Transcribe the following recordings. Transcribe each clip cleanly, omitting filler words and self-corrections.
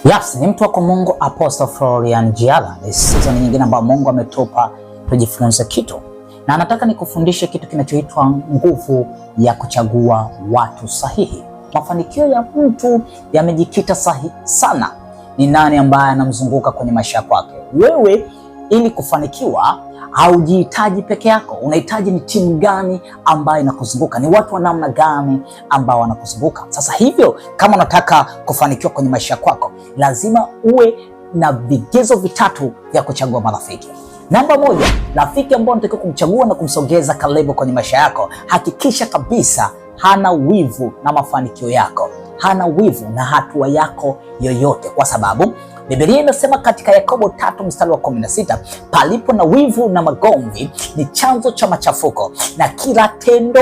Yes, ni mtu wako Mungu Apostle Florian Jiala. Ni season nyingine ambayo Mungu ametupa tujifunze kitu. Na anataka nikufundishe kitu kinachoitwa nguvu ya kuchagua watu sahihi. Mafanikio ya mtu yamejikita sahihi sana. Ni nani ambaye anamzunguka kwenye maisha yake? Wewe ili kufanikiwa haujihitaji peke yako. Unahitaji ni timu gani ambayo inakuzunguka? Ni watu wa namna gani ambao wanakuzunguka? Sasa hivyo kama unataka kufanikiwa kwenye maisha yako, lazima uwe na vigezo vitatu vya kuchagua marafiki. Namba moja, rafiki ambao unatakiwa kumchagua na kumsogeza karibu kwenye maisha yako, hakikisha kabisa hana wivu na mafanikio yako, hana wivu na hatua yako yoyote, kwa sababu Biblia inasema katika Yakobo 3:16, palipo na wivu na magomvi ni chanzo cha machafuko na kila tendo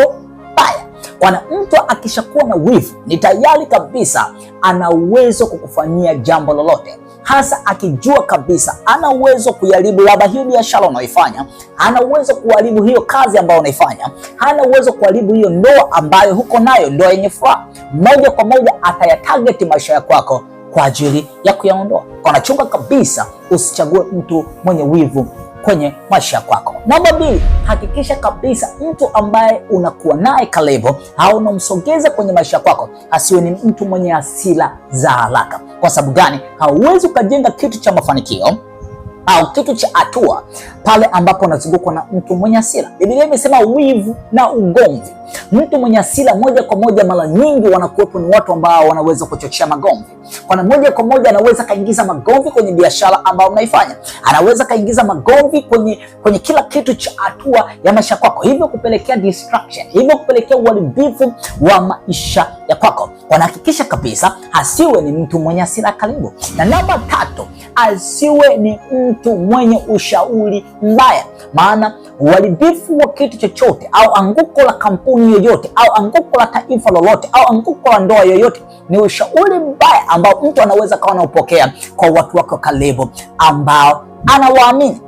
baya. Kwa mtu akishakuwa na wivu, ni tayari kabisa ana uwezo kukufanyia jambo lolote, hasa akijua kabisa ana uwezo kuharibu labda hiyo biashara unayoifanya, ana uwezo kuharibu hiyo kazi ambayo unaifanya, hana uwezo kuharibu hiyo ndoa ambayo huko nayo, ndoa yenye furaha. Moja kwa moja atayatarget maisha yako kwa ajili ya kuyaondoa. Kwa chunga kabisa usichague mtu mwenye wivu kwenye maisha yako. Namba mbili, hakikisha kabisa mtu ambaye unakuwa naye karibu au unamsogeza kwenye maisha yako asiwe ni mtu mwenye hasira za haraka. Kwa sababu gani? Hauwezi ukajenga kitu cha mafanikio au kitu cha hatua pale ambapo unazungukwa na mtu mwenye hasira. Biblia imesema wivu na ugomvi. Mtu mwenye hasira moja kwa moja mara nyingi wanakuwepo ni watu ambao wanaweza kuchochea magomvi. Kwa moja kwa moja anaweza kaingiza magomvi kwenye biashara ambayo unaifanya. Anaweza kaingiza magomvi kwenye kila kitu cha hatua ya maisha yako. Hivyo kupelekea distraction, hivyo kupelekea uharibifu wa maisha ya kwako. Wanahakikisha kabisa asiwe ni mtu mwenye hasira karibu. Na namba tatu, asiwe ni mtu mwenye ushauri mbaya. Maana uharibifu wa kitu chochote au anguko la kampuni yoyote au anguko la taifa lolote au anguko la ndoa yoyote ni ushauri mbaya ambao mtu anaweza kawa anaupokea kwa watu wake karibu ambao anawaamini.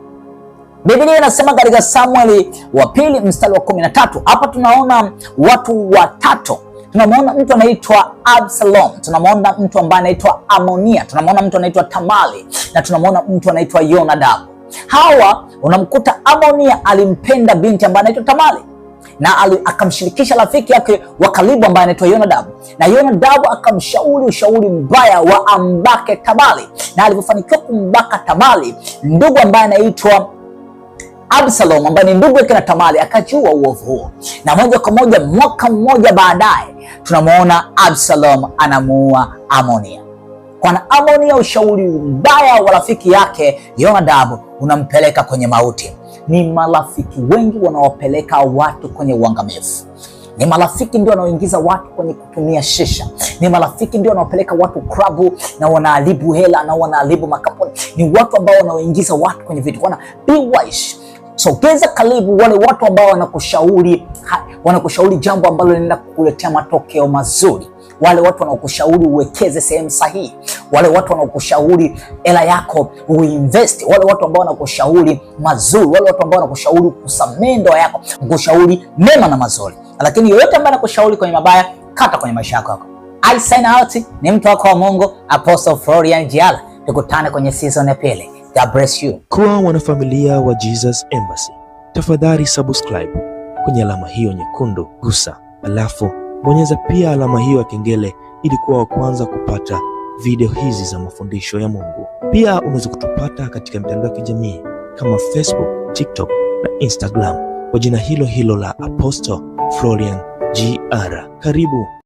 Biblia inasema katika Samueli wa 2:13, hapa tunaona watu watatu. Tunamwona mtu anaitwa Absalom, tunamwona mtu ambaye anaitwa Amonia, tunamwona mtu anaitwa Tamali na tunamwona mtu anaitwa Yonadab. Hawa unamkuta Amonia alimpenda binti ambaye anaitwa Tamali na akamshirikisha rafiki yake wa karibu ambaye anaitwa Yonadab, na Yonadab akamshauri ushauri mbaya wa ambake Tamali, na alipofanikiwa kumbaka Tamali, ndugu ambaye anaitwa Absalom ambaye ni ndugu yake na Tamali akajua uovu huo, na moja kwa moja mwaka mmoja baadaye tunamwona Absalom anamuua Amonia. Kwa Amonia ushauri mbaya wa rafiki yake Yonadab unampeleka kwenye mauti. Ni marafiki wengi wanaopeleka watu kwenye uangamivu. Ni marafiki ndio wanaoingiza watu kwenye kutumia shisha. Ni marafiki ndio wanaopeleka watu klabu na wanaharibu hela na wanaharibu makampuni. Ni watu ambao wanaoingiza watu kwenye vitu. Be wise. Sogeza karibu wale watu ambao wanakushauri jambo ambalo linaenda kukuletea matokeo mazuri. Wale watu wanaokushauri uwekeze sehemu sahihi. Wale watu wanaokushauri hela yako uinvest. Wale watu ambao wanakushauri mazuri. Wale watu ambao wanakushauri kusamehe ndoa yako, kushauri mema na mazuri. Lakini yoyote ambaye anakushauri kwenye mabaya, kata kwenye maisha yako. I sign out. Ni mtu wako wa Mungu Apostle Florian Jiala. Tukutane kwenye season ya pili. God bless you. Kwa wanafamilia wa Jesus Embassy, tafadhali subscribe kwenye alama hiyo nyekundu, gusa, alafu bonyeza pia alama hiyo ya kengele ili kuwa wa kwanza kupata video hizi za mafundisho ya Mungu. Pia unaweza kutupata katika mitandao ya kijamii kama Facebook, TikTok na Instagram kwa jina hilo hilo la Apostle Florian Jiala. Karibu.